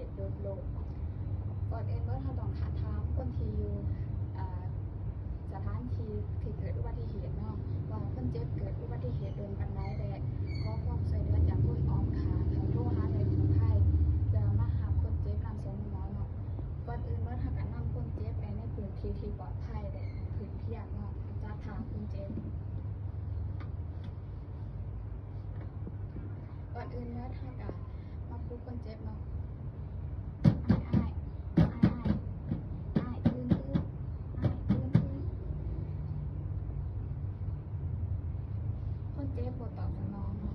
ตุโดยโลกก่อนอื่นเมื่อเราต้องถามคนที่อยู่สถานที่เกิดอุบัติเหตุเนาะว่าคนเจ็บเกิดอุบัติเหตุโดนปันไดและขอความช่วยเหลือจากคนอ้อมข้างให้โทรหาหน่วยกู้ภัยเพื่อมาหาคนเจ็บนำส่งหมอเนาะก่อนอื่นเมื่อเราก็นำคนเจ็บไปในพื้นที่ที่ปลอดภัยและพื้นที่เนาะจะถามคนเจ็บก่อนอื่นเมื่อเราก็มาพูดคนเจ็บเนาะคนเจ็บปวดตอบสนองเนาะ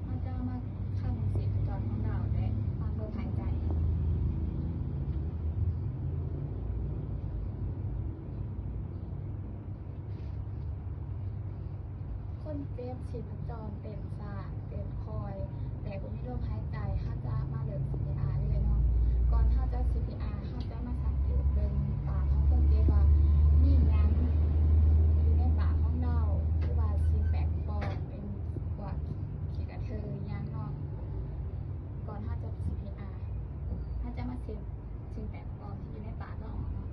มันจะมาข้ามสีจอดของเราและฟังลมหายใจคนเจ็บชีพจรเต็มสาเต็มคอยแต่ก็มีลมหายใจถ้าจะมาเริ่ม CPR เลยเนาะก่อนถ้าจะ CPR ถ้าจะมาสังเกตเบิ่งปากของคนเจ็บว่ามีหยังอยู่ในปากของเราหรือว่าสิ่งแปลกปลอมเป็นพวกขี้กระเทยหยังเนาะก่อนถ้าจะ CPR ถ้าจะมาเช็คสิ่งแปลกปลอมที่อยู่ในปากเราออกเนาะ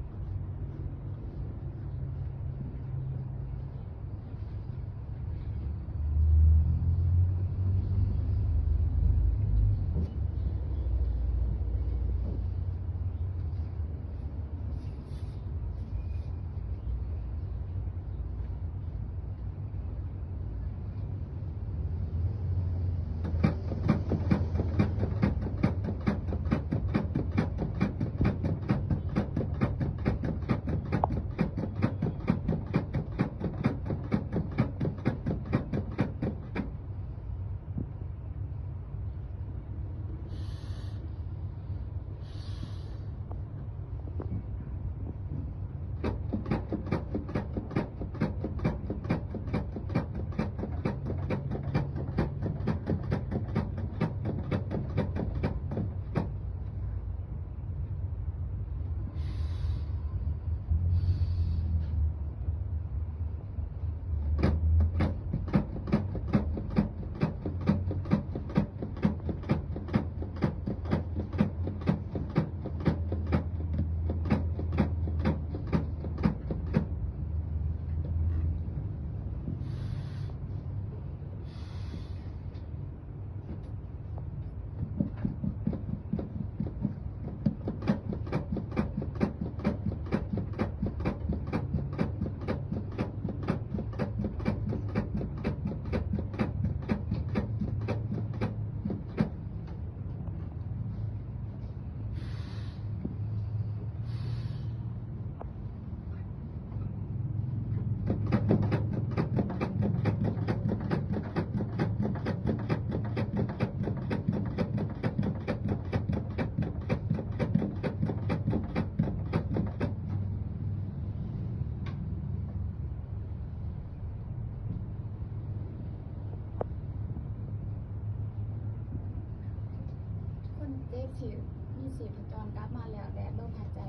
คนเจ็บที่มีชีพจรกลับมาแล้วและลมหายใจ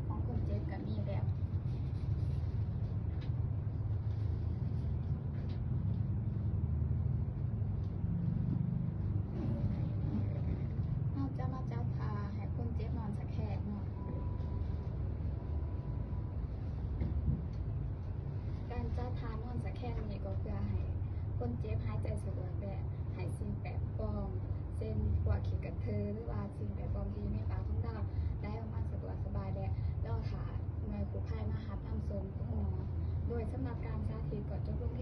ของคนเจ็บก็มีแล้วเราจะมาจัดท่าให้คนเจ็บนอนตะแคงเนาะการจัดท่านอนตะแคงนี่ก็เพื่อให้คนเจ็บหายใจสะดวกและให้สิ่งแปลกปลอมเช่นพวกขี้กระเทยหรือว่าสิ่งแปลกปลอมที่อยู่ในปากของเราได้ออกมาสะดวกสบายและเราหาหน่วยกู้ภัยมาหานำส่งคุณหมอโดยสำหรับการสาธิตก็จบลง